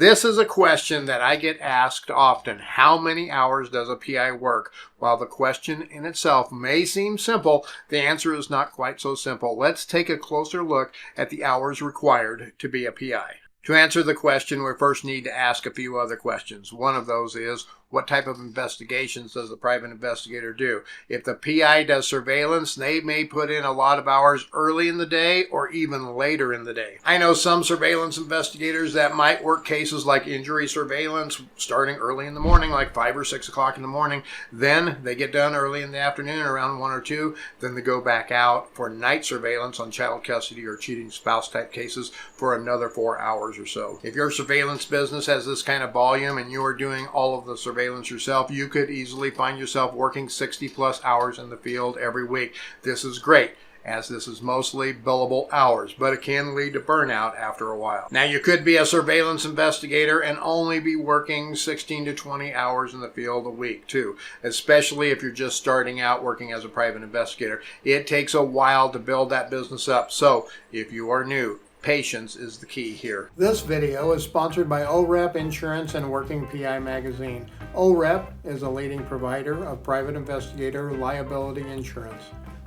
This is a question that I get asked often. How many hours does a PI work? While the question in itself may seem simple, the answer is not quite so simple. Let's take a closer look at the hours required to be a PI. To answer the question, we first need to ask a few other questions. One of those is, what type of investigations does the private investigator do? If the PI does surveillance, they may put in a lot of hours early in the day or even later in the day. I know some surveillance investigators that might work cases like injury surveillance starting early in the morning, like 5 or 6 o'clock in the morning. Then they get done early in the afternoon, around 1 or 2. Then they go back out for night surveillance on child custody or cheating spouse type cases for another 4 hours or so. If your surveillance business has this kind of volume and you are doing all of the surveillance yourself, you could easily find yourself working 60 plus hours in the field every week. This is great, as this is mostly billable hours, but it can lead to burnout after a while. Now, you could be a surveillance investigator and only be working 16 to 20 hours in the field a week too, especially if you're just starting out working as a private investigator. It takes a while to build that business up, so if you are new, patience is the key here. This video is sponsored by OREP Insurance and Working PI Magazine. OREP is a leading provider of private investigator liability insurance.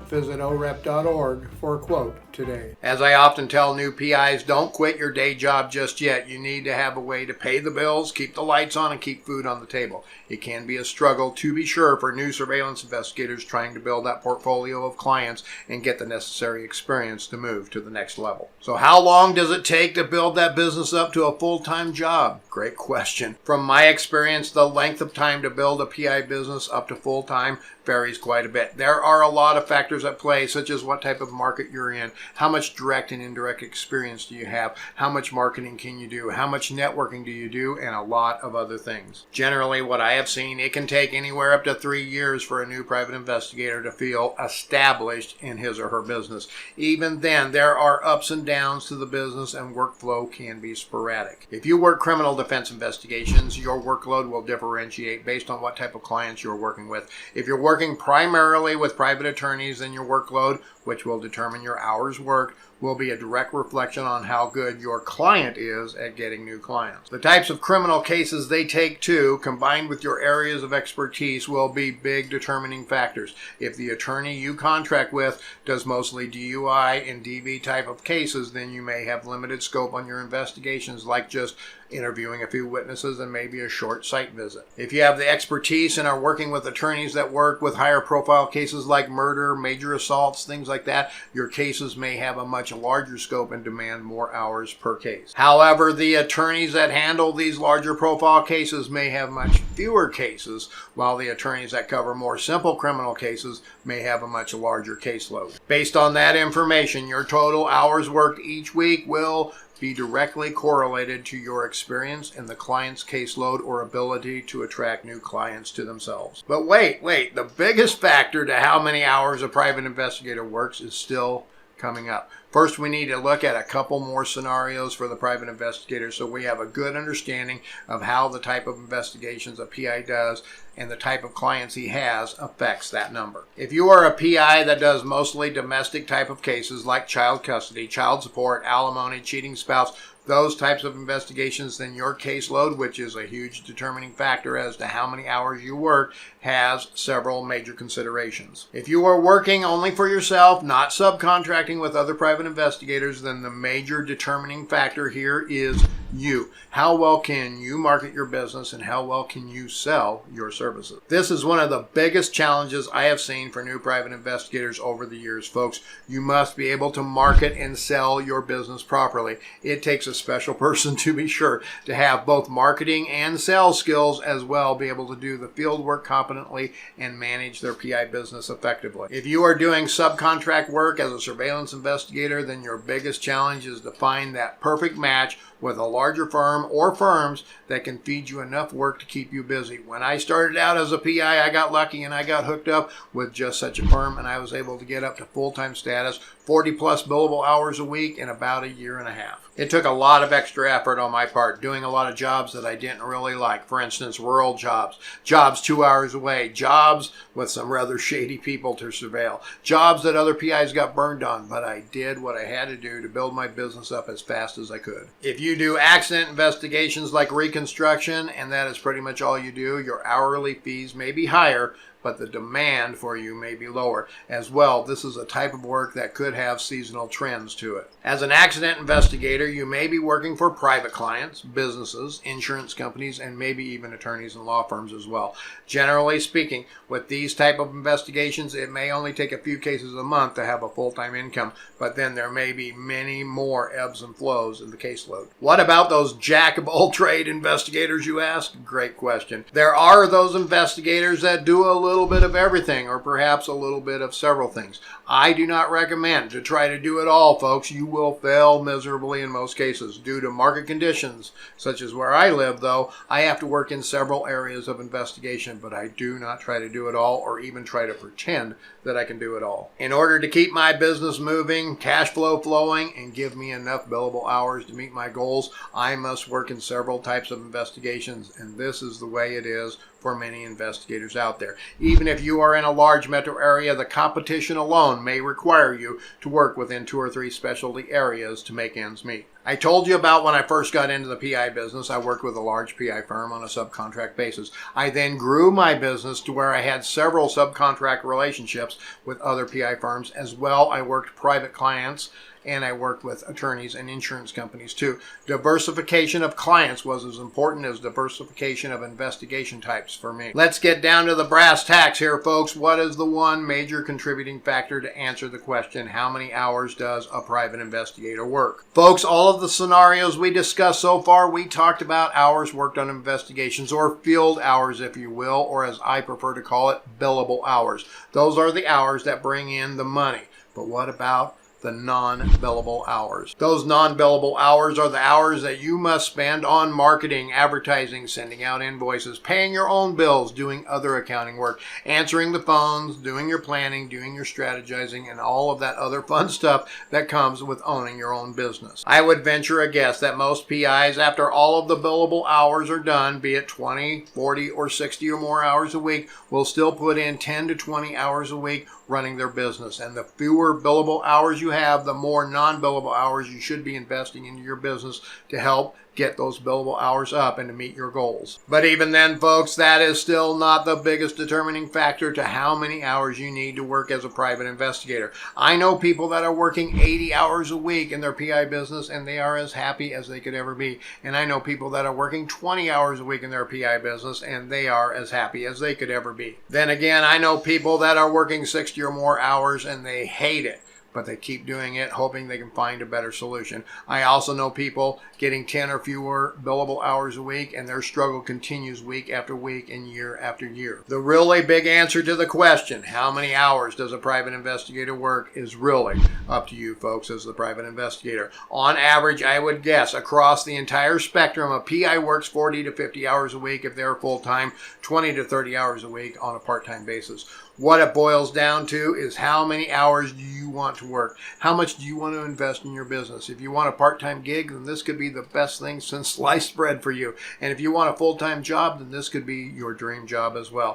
Visit orep.org for a quote today. As I often tell new PIs, don't quit your day job just yet. You need to have a way to pay the bills, keep the lights on, and keep food on the table. It can be a struggle, to be sure, for new surveillance investigators trying to build that portfolio of clients and get the necessary experience to move to the next level. So how long does it take to build that business up to a full-time job? Great question. From my experience, the length of time to build a PI business up to full-time varies quite a bit. There are a lot of factors at play, such as what type of market you're in, how much direct and indirect experience do you have, how much marketing can you do, how much networking do you do, and a lot of other things. Generally, what I have seen, it can take anywhere up to 3 years for a new private investigator to feel established in his or her business. Even then, there are ups and downs to the business, and workflow can be sporadic. If you work criminal defense investigations, your workload will differentiate based on what type of clients you're working with. If you're working primarily with private attorneys, then your workload, which will determine your hours worked, will be a direct reflection on how good your client is at getting new clients. The types of criminal cases they take too, combined with your areas of expertise, will be big determining factors. If the attorney you contract with does mostly DUI and DV type of cases, then you may have limited scope on your investigations, like just interviewing a few witnesses and maybe a short site visit. If you have the expertise and are working with attorneys that work with higher profile cases like murder, major assaults, things like that, your cases may have a much larger scope and demand more hours per case. However, the attorneys that handle these larger profile cases may have much fewer cases, while the attorneys that cover more simple criminal cases may have a much larger caseload. Based on that information, your total hours worked each week will be directly correlated to your experience in the client's caseload or ability to attract new clients to themselves. But wait, the biggest factor to how many hours a private investigator works is still coming up. First, we need to look at a couple more scenarios for the private investigator so we have a good understanding of how the type of investigations a PI does and the type of clients he has affects that number. If you are a PI that does mostly domestic type of cases like child custody, child support, alimony, cheating spouse, those types of investigations, then your caseload, which is a huge determining factor as to how many hours you work, has several major considerations. If you are working only for yourself, not subcontracting with other private investigators, then the major determining factor here is you. How well can you market your business and how well can you sell your services? This is one of the biggest challenges I have seen for new private investigators over the years, folks. You must be able to market and sell your business properly. It takes a special person, to be sure, to have both marketing and sales skills, as well be able to do the field work competently and manage their PI business effectively. If you are doing subcontract work as a surveillance investigator, then your biggest challenge is to find that perfect match with a larger firm or firms that can feed you enough work to keep you busy. When I started out as a PI, I got lucky and I got hooked up with just such a firm, and I was able to get up to full-time status, 40 plus billable hours a week in about a year and a half. It took a lot of extra effort on my part, doing a lot of jobs that I didn't really like. For instance, rural jobs, jobs 2 hours away, jobs with some rather shady people to surveil, jobs that other PIs got burned on, but I did what I had to do to build my business up as fast as I could. If you do accident investigations like reconstruction, and that is pretty much all you do, your hourly fees may be higher, but the demand for you may be lower. As well, this is a type of work that could have seasonal trends to it. As an accident investigator, you may be working for private clients, businesses, insurance companies, and maybe even attorneys and law firms as well. Generally speaking, with these type of investigations, it may only take a few cases a month to have a full-time income, but then there may be many more ebbs and flows in the caseload. What about those jack-of-all-trade investigators, you ask? Great question. There are those investigators that do a little bit of everything, or perhaps a little bit of several things. I do not recommend to try to do it all, folks. You will fail miserably in most cases. Due to market conditions, such as where I live, though, I have to work in several areas of investigation, but I do not try to do it all or even try to pretend that I can do it all. In order to keep my business moving, cash flow flowing, and give me enough billable hours to meet my goals, I must work in several types of investigations, and this is the way it is for many investigators out there. Even if you are in a large metro area, the competition alone may require you to work within 2 or 3 specialty areas to make ends meet. I told you about when I first got into the PI business. I worked with a large PI firm on a subcontract basis. I then grew my business to where I had several subcontract relationships with other PI firms. As well, I worked private clients, and I worked with attorneys and insurance companies too. Diversification of clients was as important as diversification of investigation types for me. Let's get down to the brass tacks here, folks. What is the one major contributing factor to answer the question, how many hours does a private investigator work? Folks, all of the scenarios we discussed so far, we talked about hours worked on investigations, or field hours, if you will, or as I prefer to call it, billable hours. Those are the hours that bring in the money. But what about the non-billable hours? Those non-billable hours are the hours that you must spend on marketing, advertising, sending out invoices, paying your own bills, doing other accounting work, answering the phones, doing your planning, doing your strategizing, and all of that other fun stuff that comes with owning your own business. I would venture a guess that most PIs, after all of the billable hours are done, be it 20, 40, or 60 or more hours a week, will still put in 10 to 20 hours a week running their business. And the fewer billable hours you have, the more non-billable hours you should be investing into your business to help get those billable hours up and to meet your goals. But even then, folks, that is still not the biggest determining factor to how many hours you need to work as a private investigator. I know people that are working 80 hours a week in their PI business, and they are as happy as they could ever be. And I know people that are working 20 hours a week in their PI business, and they are as happy as they could ever be. Then again, I know people that are working 60 or more hours, and they hate it, but they keep doing it, hoping they can find a better solution. I also know people getting 10 or fewer billable hours a week, and their struggle continues week after week and year after year. The really big answer to the question, how many hours does a private investigator work, is really up to you folks as the private investigator. On average, I would guess across the entire spectrum, a PI works 40 to 50 hours a week if they're full-time, 20 to 30 hours a week on a part-time basis. What it boils down to is how many hours do you want to work? How much do you want to invest in your business? If you want a part-time gig, then this could be the best thing since sliced bread for you. And if you want a full-time job, then this could be your dream job as well.